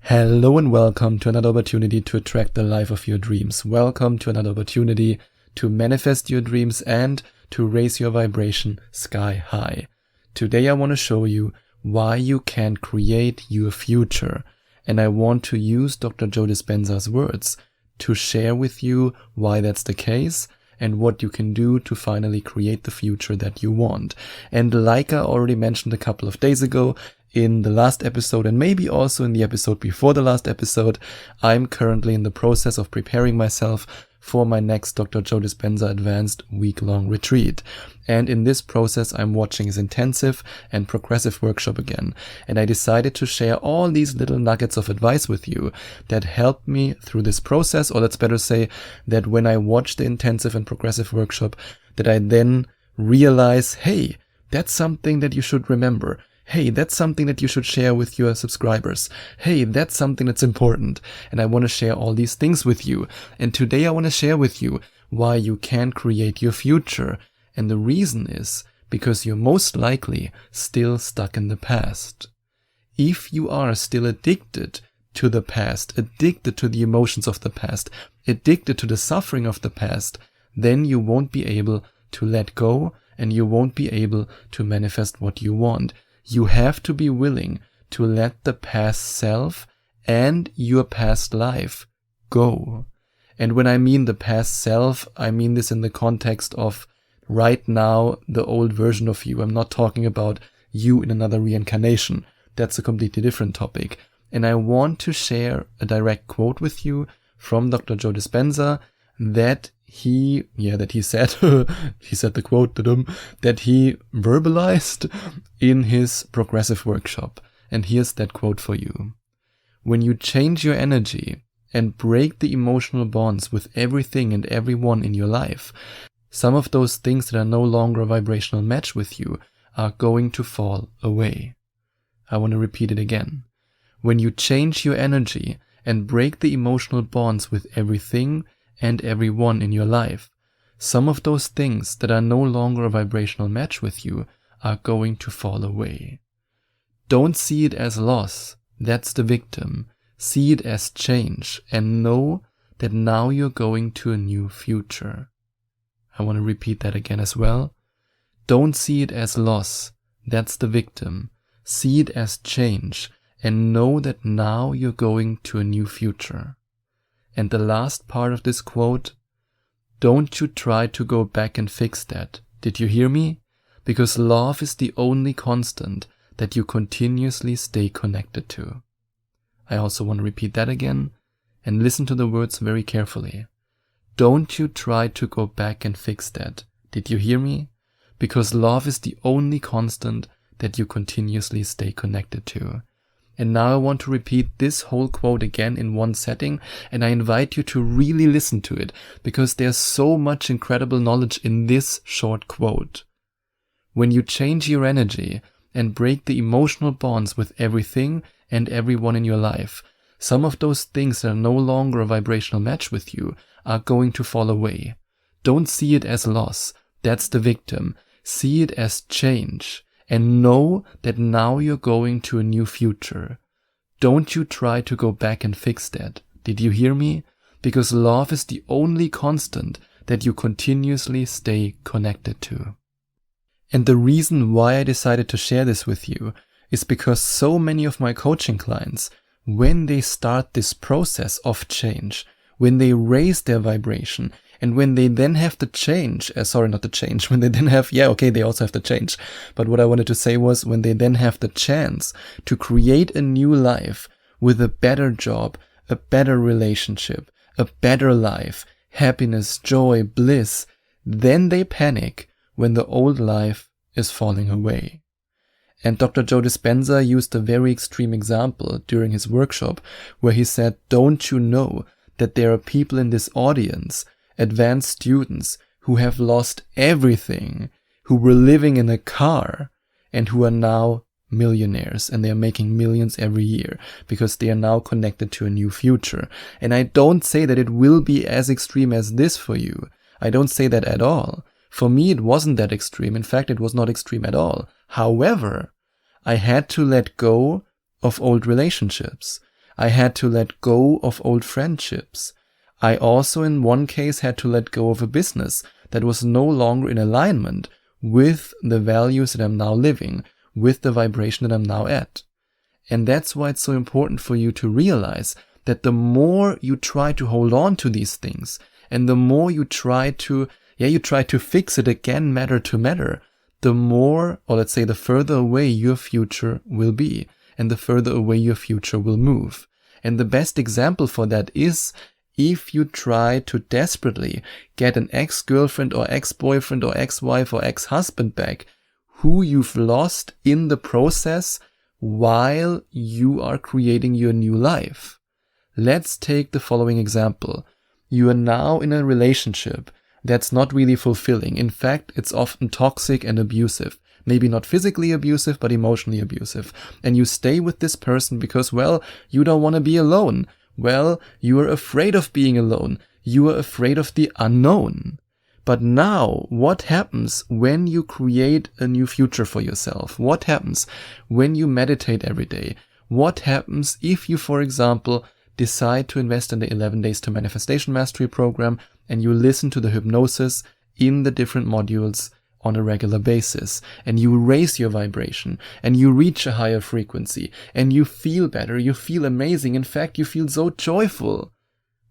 Hello and welcome to another opportunity to attract the life of your dreams. Welcome to another opportunity to manifest your dreams and to raise your vibration sky high. Today I want to show you why you can create your future. And I want to use Dr. Joe Dispenza's words to share with you why that's the case and what you can do to finally create the future that you want. And like I already mentioned a couple of days ago, in the last episode and maybe also in the episode before the last episode, I'm currently in the process of preparing myself for my next Dr. Joe Dispenza Advanced week-long retreat. And in this process, I'm watching his intensive and progressive workshop again. And I decided to share all these little nuggets of advice with you that helped me through this process, or let's better say that when I watched the intensive and progressive workshop, that I then realize, hey, that's something that you should remember. Hey, that's something that you should share with your subscribers. Hey, that's something that's important. And I want to share all these things with you. And today I want to share with you why you can create your future. And the reason is because you're most likely still stuck in the past. If you are still addicted to the past, addicted to the emotions of the past, addicted to the suffering of the past, then you won't be able to let go and you won't be able to manifest what you want. You have to be willing to let the past self and your past life go. And when I mean the past self, I mean this in the context of right now, the old version of you. I'm not talking about you in another reincarnation. That's a completely different topic. And I want to share a direct quote with you from Dr. Joe Dispenza that he said, he said the quote, that he verbalized in his progressive workshop. And here's that quote for you. When you change your energy and break the emotional bonds with everything and everyone in your life, some of those things that are no longer a vibrational match with you are going to fall away. I want to repeat it again. When you change your energy and break the emotional bonds with everything and everyone in your life, some of those things that are no longer a vibrational match with you are going to fall away. Don't see it as loss, that's the victim. See it as change and know that now you're going to a new future. I want to repeat that again as well. Don't see it as loss, that's the victim. See it as change and know that now you're going to a new future. And the last part of this quote, don't you try to go back and fix that. Did you hear me? Because love is the only constant that you continuously stay connected to. I also want to repeat that again and listen to the words very carefully. Don't you try to go back and fix that. Did you hear me? Because love is the only constant that you continuously stay connected to. And now I want to repeat this whole quote again in one setting, and I invite you to really listen to it, because there's so much incredible knowledge in this short quote. When you change your energy and break the emotional bonds with everything and everyone in your life, some of those things that are no longer a vibrational match with you are going to fall away. Don't see it as loss, that's the victim. See it as change. And know that now you're going to a new future. Don't you try to go back and fix that. Did you hear me? Because love is the only constant that you continuously stay connected to. And the reason why I decided to share this with you is because so many of my coaching clients, when they start this process of change, when they raise their vibration, and when they then have to change, when they then have, they also have to change. But what I wanted to say was when they then have the chance to create a new life with a better job, a better relationship, a better life, happiness, joy, bliss, then they panic when the old life is falling away. And Dr. Joe Dispenza used a very extreme example during his workshop where he said, don't you know that there are people in this audience, advanced students, who have lost everything, who were living in a car and who are now millionaires, and they are making millions every year because they are now connected to a new future. And I don't say that it will be as extreme as this for you. I don't say that at all. For me, it wasn't that extreme. In fact, it was not extreme at all. However, I had to let go of old relationships. I had to let go of old friendships. I also, in one case, had to let go of a business that was no longer in alignment with the values that I'm now living, with the vibration that I'm now at. And that's why it's so important for you to realize that the more you try to hold on to these things, and the more you try to fix it again, matter to matter, the more, or let's say the further away your future will be, and the further away your future will move. And the best example for that is if you try to desperately get an ex-girlfriend or ex-boyfriend or ex-wife or ex-husband back who you've lost in the process while you are creating your new life. Let's take the following example. You are now in a relationship that's not really fulfilling. In fact, it's often toxic and abusive. Maybe not physically abusive, but emotionally abusive. And you stay with this person because, well, you don't want to be alone. Well, you are afraid of being alone. You are afraid of the unknown. But now, what happens when you create a new future for yourself? What happens when you meditate every day? What happens if you, for example, decide to invest in the 11 Days to Manifestation Mastery program and you listen to the hypnosis in the different modules on a regular basis, and you raise your vibration, and you reach a higher frequency, and you feel better, you feel amazing, in fact, you feel so joyful.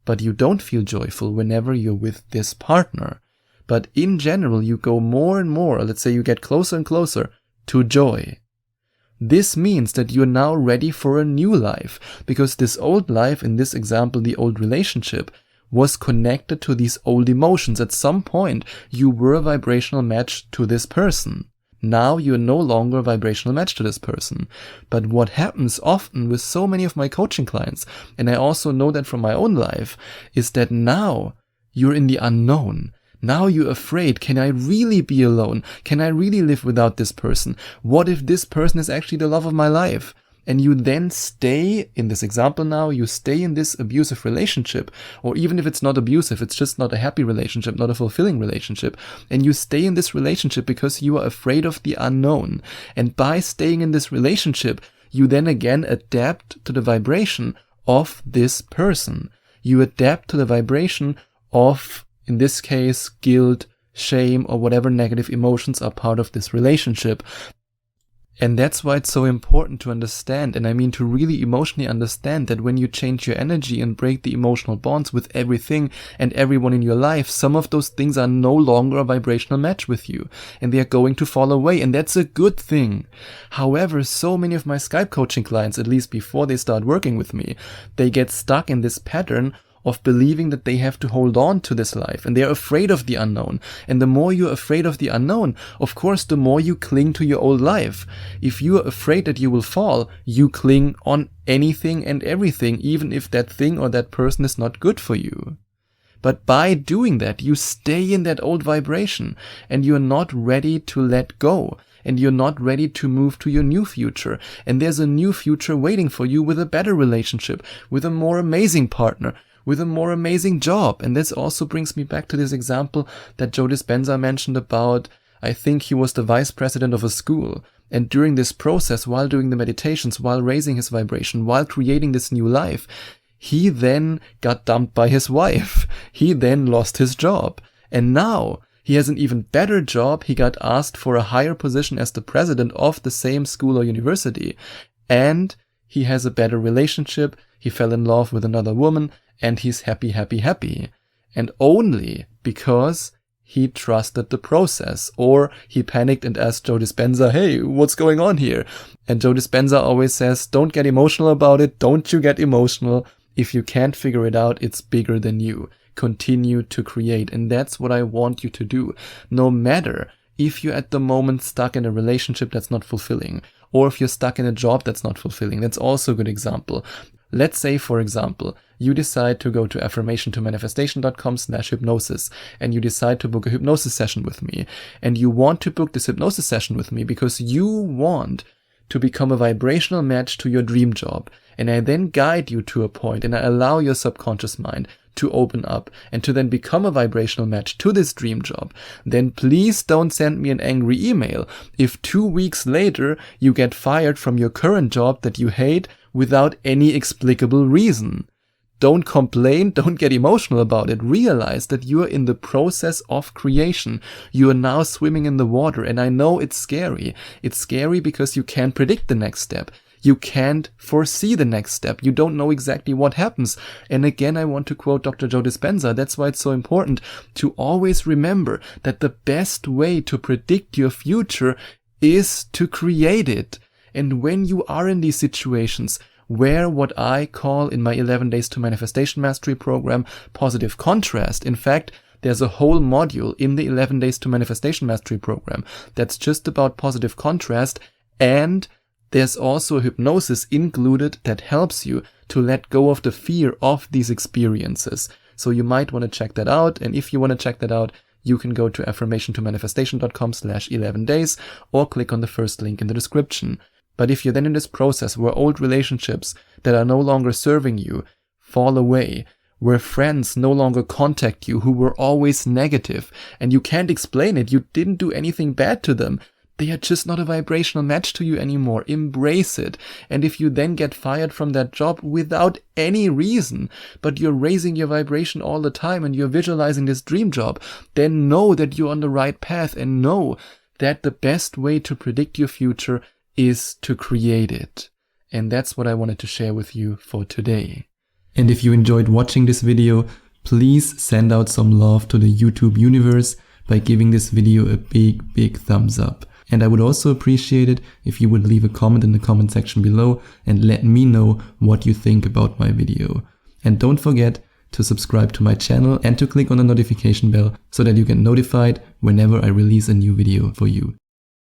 But you don't feel joyful whenever you're with this partner. But in general, you go more and more, let's say you get closer and closer to joy. This means that you're now ready for a new life, because this old life, in this example, the old relationship, was connected to these old emotions. At some point, you were a vibrational match to this person. Now you're no longer a vibrational match to this person. But what happens often with so many of my coaching clients, and I also know that from my own life, is that now you're in the unknown. Now you're afraid, can I really be alone? Can I really live without this person? What if this person is actually the love of my life? And you then stay, in this example now, you stay in this abusive relationship, or even if it's not abusive, it's just not a happy relationship, not a fulfilling relationship, and you stay in this relationship because you are afraid of the unknown. And by staying in this relationship, you then again adapt to the vibration of this person. You adapt to the vibration of, in this case, guilt, shame, or whatever negative emotions are part of this relationship. And that's why it's so important to understand, and I mean to really emotionally understand, that when you change your energy and break the emotional bonds with everything and everyone in your life, some of those things are no longer a vibrational match with you, and they are going to fall away, and that's a good thing. However, so many of my Skype coaching clients, at least before they start working with me, they get stuck in this pattern of believing that they have to hold on to this life, and they're afraid of the unknown. And the more you're afraid of the unknown, of course, the more you cling to your old life. If you are afraid that you will fall, you cling on anything and everything, even if that thing or that person is not good for you. But by doing that, you stay in that old vibration, and you're not ready to let go. And you're not ready to move to your new future. And there's a new future waiting for you with a better relationship, with a more amazing partner, with a more amazing job. And this also brings me back to this example that Joe Dispenza mentioned about, I think he was the vice president of a school. And during this process, while doing the meditations, while raising his vibration, while creating this new life, he then got dumped by his wife. He then lost his job. And now he has an even better job. He got asked for a higher position as the president of the same school or university. And he has a better relationship. He fell in love with another woman. And he's happy, happy, happy. And only because he trusted the process. Or he panicked and asked Joe Dispenza, hey, what's going on here? And Joe Dispenza always says, don't get emotional about it. Don't you get emotional. If you can't figure it out, it's bigger than you. Continue to create. And that's what I want you to do. No matter if you're at the moment stuck in a relationship that's not fulfilling, or if you're stuck in a job that's not fulfilling. That's also a good example. Let's say, for example, you decide to go to affirmationtomanifestation.com/hypnosis, and you decide to book a hypnosis session with me. And you want to book this hypnosis session with me because you want to become a vibrational match to your dream job. And I then guide you to a point, and I allow your subconscious mind to open up and to then become a vibrational match to this dream job. Then please don't send me an angry email if 2 weeks later you get fired from your current job that you hate, without any explicable reason. Don't complain, don't get emotional about it. Realize that you are in the process of creation. You are now swimming in the water, and I know it's scary. It's scary because you can't predict the next step. You can't foresee the next step. You don't know exactly what happens. And again, I want to quote Dr. Joe Dispenza. That's why it's so important to always remember that the best way to predict your future is to create it. And when you are in these situations where what I call in my 11 Days to Manifestation Mastery program, positive contrast, in fact, there's a whole module in the 11 Days to Manifestation Mastery program that's just about positive contrast, and there's also a hypnosis included that helps you to let go of the fear of these experiences. So you might want to check that out, and if you want to check that out, you can go to affirmationtomanifestation.com/11days or click on the first link in the description. But if you're then in this process where old relationships that are no longer serving you fall away, where friends no longer contact you who were always negative, and you can't explain it, you didn't do anything bad to them, they are just not a vibrational match to you anymore. Embrace it. And if you then get fired from that job without any reason, but you're raising your vibration all the time and you're visualizing this dream job, then know that you're on the right path, and know that the best way to predict your future is to create it. And that's what I wanted to share with you for today. And if you enjoyed watching this video, please send out some love to the YouTube universe by giving this video a big thumbs up. And I would also appreciate it if you would leave a comment in the comment section below and let me know what you think about my video. And don't forget to subscribe to my channel and to click on the notification bell so that you get notified whenever I release a new video for you.